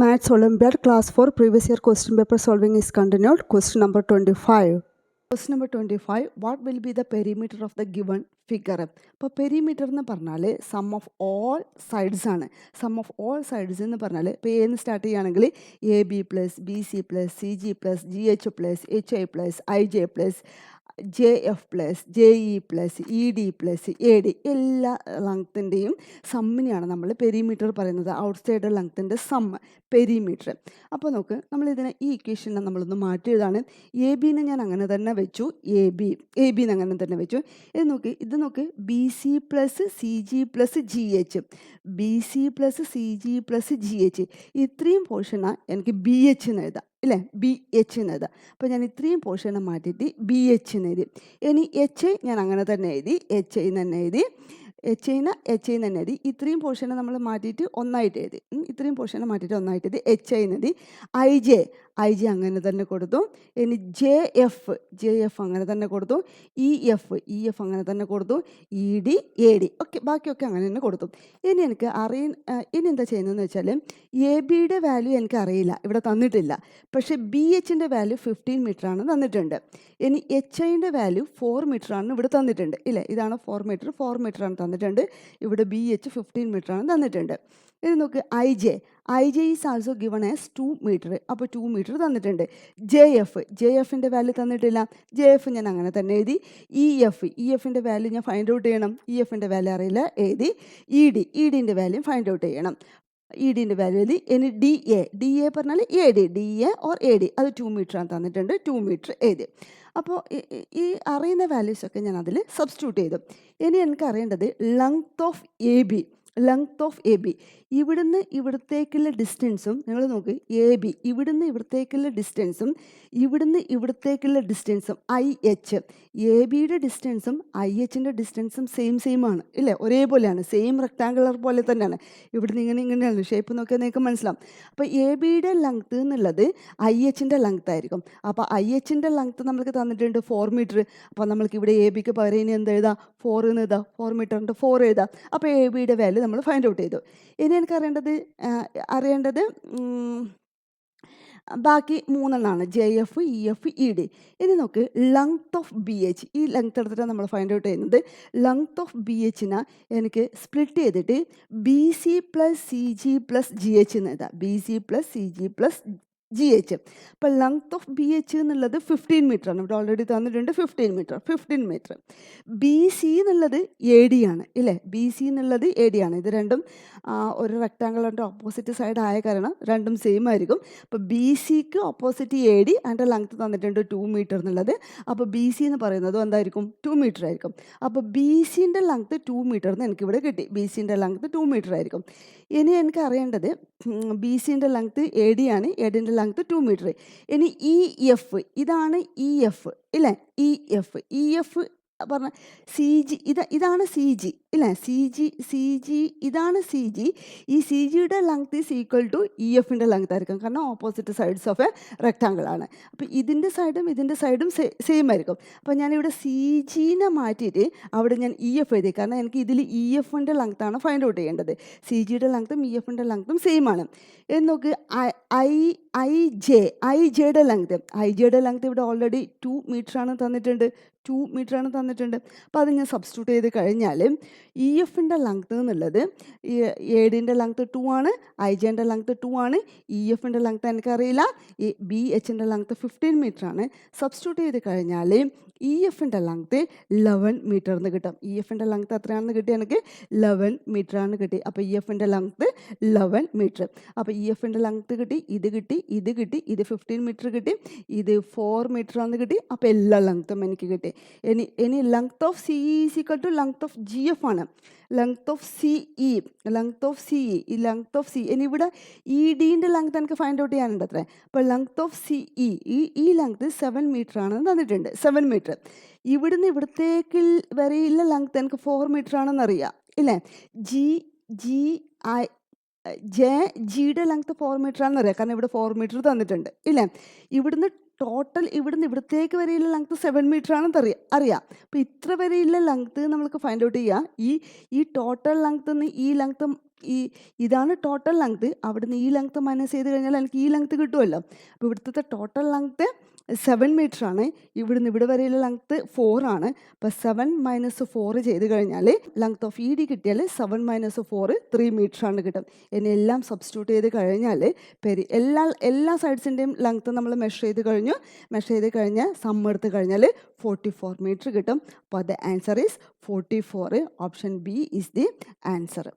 Maths Olympiad Class 4 Previous Year Question Paper Solving is continued. Question number 25. Question number 25. What will be the perimeter of the given figure? ഇപ്പോൾ perimeter എന്ന് പറഞ്ഞാൽ some of all sides ആണ്. Some of all sides എന്ന് പറഞ്ഞാൽ ഇപ്പോൾ എന്ന് start ചെയ്യുകയാണെങ്കിൽ AB+BC+, CG+, GH+, HI+, IJ+, JF+, JE+, ED+, AD എല്ലാ ലെങ്ത്തിൻ്റെയും സമ്മിനെയാണ് നമ്മൾ പെരിമീറ്റർ പറയുന്നത്. ഔട്ട്സൈഡ് ലെങ്ത്തിൻ്റെ സം പെരിമീറ്റർ. അപ്പോൾ നോക്ക്, നമ്മളിതിനെ ഈ ഇക്വേഷനെ നമ്മളൊന്ന് മാറ്റി എഴുതാണ്. എ ബിനെ ഞാൻ അങ്ങനെ തന്നെ വെച്ചു, എ ബിന്ന് അങ്ങനെ തന്നെ വെച്ചു. ഇത് നോക്ക് BC + CG + GH, BC + CG + GH ഇത്രയും പോർഷനാണ് എനിക്ക് BH എന്ന് എഴുതാം ഇല്ലേ, BH എന്ന് എഴുതാം. അപ്പോൾ ഞാൻ ഇത്രയും പോർഷനെ മാറ്റിയിട്ട് BH എന്ന് എഴുതി. ഇനി HI ഞാൻ അങ്ങനെ തന്നെ എഴുതി, HI തന്നെ എഴുതി, HI തന്നെ എഴുതി. ഇത്രയും പോർഷനെ നമ്മൾ മാറ്റിയിട്ട് ഒന്നായിട്ട് എഴുതി, ഇത്രയും പോർഷനെ മാറ്റിയിട്ട് ഒന്നായിട്ട് എഴുതി, HI എന്ന് എഴുതി. IJ അങ്ങനെ തന്നെ കൊടുത്തു. ഇനി JF അങ്ങനെ തന്നെ കൊടുത്തു. EF അങ്ങനെ തന്നെ കൊടുത്തു. ED AD ഓക്കെ, ബാക്കിയൊക്കെ അങ്ങനെ തന്നെ കൊടുത്തു. ഇനി എനിക്ക് ഇനി എന്താ ചെയ്യുന്നതെന്ന് വെച്ചാൽ AB വാല്യൂ എനിക്ക് അറിയില്ല, ഇവിടെ തന്നിട്ടില്ല. പക്ഷേ BHൻ്റെ വാല്യൂ 15 മീറ്റർ ആണ് തന്നിട്ടുണ്ട്. ഇനി HIൻ്റെ വാല്യൂ 4 മീറ്റർ ആണ് ഇവിടെ തന്നിട്ടുണ്ട് ഇല്ലേ, ഇതാണ് 4 മീറ്റർ ആണ് തന്നിട്ടുണ്ട്. ഇവിടെ BH 15 മീറ്റർ ആണ് തന്നിട്ടുണ്ട്. ഇത് നോക്ക് IJ is also given as 2 metre. അപ്പോൾ 2 മീറ്റർ തന്നിട്ടുണ്ട്. JFൻ്റെ വാല്യൂ തന്നിട്ടില്ല, JF ഞാൻ അങ്ങനെ തന്നെ എഴുതി. EFൻ്റെ വാല്യൂ ഞാൻ ഫൈൻഡ് ഔട്ട് ചെയ്യണം, EFൻ്റെ വാല്യൂ അറിയില്ല, എഴുതി. EDൻ്റെ വാല്യൂ ഫൈൻഡ് ഔട്ട് ചെയ്യണം, EDൻ്റെ വാല്യൂ എഴുതി. ഇനി DA പറഞ്ഞാൽ DA ഓർ AD അത് 2 മീറ്റർ ആണ് തന്നിട്ടുണ്ട്, 2 മീറ്റർ എഴുതി. അപ്പോൾ ഈ അറിയുന്ന വാല്യൂസൊക്കെ ഞാൻ അതിൽ സബ്സ്റ്റിറ്റ്യൂട്ട് ചെയ്തു. ഇനി എനിക്ക് അറിയേണ്ടത് ലെങ്ത് ഓഫ് AB. ഇവിടുന്ന് ഇവിടത്തേക്കുള്ള ഡിസ്റ്റൻസും നിങ്ങൾ നോക്ക്, AB ഇവിടുന്ന് ഇവിടത്തേക്കുള്ള ഡിസ്റ്റൻസും ഇവിടുന്ന് ഇവിടത്തേക്കുള്ള ഡിസ്റ്റൻസും IH. ABയുടെ ഡിസ്റ്റൻസും IHൻ്റെ ഡിസ്റ്റൻസും സെയിം ആണ് ഇല്ലേ, ഒരേപോലെയാണ്, സെയിം റെക്ടാങ്കുലർ പോലെ തന്നെയാണ്. ഇവിടുന്ന് ഇങ്ങനെയാണ് ഷേപ്പ് നോക്കിയാൽ നിങ്ങൾക്ക് മനസ്സിലാവും. അപ്പോൾ ABയുടെ ലെങ്ത്ത് എന്നുള്ളത് IHൻ്റെ ലെങ്ത്ത് ആയിരിക്കും. അപ്പോൾ IHൻ്റെ ലെങ്ത്ത് നമ്മൾക്ക് തന്നിട്ടുണ്ട് 4 മീറ്റർ. അപ്പോൾ നമ്മൾക്ക് ഇവിടെ ABക്ക് പകരം ഇനി എന്ത് എഴുതാം, 4 എന്ന് എഴുതാം, 4 മീറ്ററിൻ്റെ 4 എഴുതാം. അപ്പോൾ ABയുടെ വാല്യൂ നമ്മൾ ഫൈൻഡ് ഔട്ട് ചെയ്തു. ഇനി എനിക്ക് അറിയേണ്ടത് ബാക്കി 3 JF, EF, ED. ഇനി നോക്ക് ലെങ്ത് ഓഫ് BH. ഈ ലെങ്ത് എടുത്തിട്ട് നമ്മൾ ഫൈൻഡ് ഔട്ട് ചെയ്യുന്നത്. ലെങ്ത് ഓഫ് BHനെ എനിക്ക് സ്പ്ലിറ്റ് ചെയ്തിട്ട് BC + CG + GH എന്ന് എഴുതാം, BC + CG + GH. അപ്പോൾ ലെങ്ത് ഓഫ് BH എന്നുള്ളത് 15 മീറ്റർ ആണ്, ഇവിടെ ഓൾറെഡി തന്നിട്ടുണ്ട് 15 മീറ്റർ. BC എന്നുള്ളത് AD ആണ് ഇല്ലേ, BC എന്നുള്ളത് AD ആണ്. ഇത് രണ്ടും ഒരു റെക്ടാങ്കിളിൻ്റെ ഓപ്പോസിറ്റ് സൈഡ് ആയ കാരണം രണ്ടും സെയിം ആയിരിക്കും. അപ്പോൾ BCക്ക് ഓപ്പോസിറ്റ് AD, അതിൻ്റെ ലെങ്ത് തന്നിട്ടുണ്ട് 2 മീറ്റർ എന്നുള്ളത്. അപ്പോൾ BC എന്ന് പറയുന്നത് എന്തായിരിക്കും, 2 മീറ്റർ ആയിരിക്കും. അപ്പോൾ BCൻ്റെ ലെങ്ത് 2 മീറ്റർ എന്ന് എനിക്കിവിടെ കിട്ടി, BCൻ്റെ ലെങ്ത് 2 മീറ്റർ ആയിരിക്കും. ഇനി എനിക്ക് അറിയേണ്ടത് BCൻ്റെ ലെങ്ത് AD ആണ്, ADൻ്റെ ലെങ്ത് 2 മീറ്റർ. ഇനി EF ഇതാണ് EF ഇല്ലേ, EF പറഞ്ഞാൽ CG ഇതാണ് CG ഇല്ലേ, CG ഇതാണ് CG. ഈ CGയുടെ ലെങ്ത് ഈസ് ഈക്വൽ ടു EFൻ്റെ ലെങ്ത് ആയിരിക്കും, കാരണം opposite sides of a rectangle ആണ്. അപ്പോൾ ഇതിൻ്റെ സൈഡും സെയിം ആയിരിക്കും. അപ്പോൾ ഞാനിവിടെ CGനെ മാറ്റിയിട്ട് അവിടെ ഞാൻ EF എഴുതി, കാരണം എനിക്ക് ഇതിൽ EFൻ്റെ ലെങ്ത്താണ് ഫൈൻഡ് ഔട്ട് ചെയ്യേണ്ടത്. CGയുടെ ലെങ്ത്തും EFൻ്റെ ലെങ്ത്തും സെയിം ആണ്. എന്ന് നോക്ക് IJയുടെ ലെങ്ത് ഇവിടെ ഓൾറെഡി 2 മീറ്റർ ആണ് തന്നിട്ടുണ്ട്. അപ്പോൾ അത് ഞാൻ സബ്സ്റ്റിറ്റ്യൂട്ട് ചെയ്ത് കഴിഞ്ഞാൽ EFൻ്റെ ലെങ്ത്ത് എന്നുള്ളത് ADൻ്റെ ലെങ്ത്ത് 2 ആണ്, IJൻ്റെ ലെങ്ത്ത് 2 ആണ്, EFൻ്റെ ലെങ്ത്ത് എനിക്കറിയില്ല, BHൻ്റെ ലെങ്ത്ത് 15 മീറ്റർ ആണ്. സബ്സ്റ്റിറ്റ്യൂട്ട് ചെയ്ത് കഴിഞ്ഞാൽ EFൻ്റെ ലെങ്ത്ത് 11 മീറ്റർ എന്ന് കിട്ടും. EFൻ്റെ ലെങ്ത്ത് എത്രയാണെന്ന് കിട്ടി, എനിക്ക് 11 മീറ്റർ ആണ് കിട്ടി. അപ്പോൾ EFൻ്റെ ലെങ്ത്ത് 11 മീറ്റർ. അപ്പോൾ EFൻ്റെ ലെങ്ത്ത് കിട്ടി, ഇത് 15 മീറ്റർ കിട്ടി, ഇത് 4 മീറ്റർ ആണെന്ന് കിട്ടി. അപ്പോൾ എല്ലാ ലെങ്ത്തും എനിക്ക് കിട്ടി. ഇനി length of CE is equal to length of GF ആണ്. ലെങ്ത് ഓഫ് CE ഇനി ഇവിടെ EDൻ്റെ ലെങ്ത് എനിക്ക് ഫൈൻഡ് ഔട്ട് ചെയ്യാനുണ്ട് അത്രേ. അപ്പോൾ ലെങ്ത് ഓഫ് CE ഈ ലെങ്ത് 7 മീറ്റർ ആണെന്ന് തന്നിട്ടുണ്ട്, 7 മീറ്റർ. ഇവിടുന്ന് ഇവിടത്തേക്ക് വരെയുള്ള ലെങ്ത് എനിക്ക് 4 മീറ്റർ ആണെന്ന് അറിയാം ഇല്ലേ. ജിയുടെ ലെങ്ത് 4 മീറ്റർ ആണെന്ന് അറിയാം, കാരണം ഇവിടെ 4 മീറ്റർ തന്നിട്ടുണ്ട് ഇല്ലേ. ഇവിടുന്ന് ടോട്ടൽ ഇവിടുന്ന് ഇവിടത്തേക്ക് വരെയുള്ള ലെങ്ത് 7 മീറ്റർ ആണെന്ന് അറിയാം. അപ്പോൾ ഇത്ര വരെയുള്ള ലെങ്ത് നമുക്ക് ഫൈൻഡ് ഔട്ട് ചെയ്യാം. ഈ ടോട്ടൽ ലെങ്ത് ഈ ലെങ്ത് ഇതാണ് ടോട്ടൽ ലെങ്ത്. അവിടുന്ന് ഈ ലെങ്ത് മൈനസ് ചെയ്ത് കഴിഞ്ഞാൽ എനിക്ക് ഈ ലെങ്ത് കിട്ടുമല്ലോ. അപ്പോൾ ഇവിടുത്തെ ടോട്ടൽ ലെങ്ത് 7 മീറ്റർ ആണ്. ഇവിടുന്ന് ഇവിടെ വരെയുള്ള ലെങ്ത് 4 ആണ്. അപ്പോൾ 7 മൈനസ് 4 ചെയ്ത് കഴിഞ്ഞാൽ ലെങ്ത് ഓഫ് ED കിട്ടിയാൽ 7 മൈനസ് 4 3 മീറ്റർ ആണ് കിട്ടും. ഇനി എല്ലാം സബ്സ്റ്റിറ്റ്യൂട്ട് ചെയ്ത് കഴിഞ്ഞാൽ എല്ലാ സൈഡ്സിൻ്റെയും ലെങ്ത് നമ്മൾ മെഷർ ചെയ്ത് കഴിഞ്ഞാൽ സം എടുത്ത് കഴിഞ്ഞാൽ 44 മീറ്റർ കിട്ടും. അപ്പോൾ the answer is 44. Option B is the answer.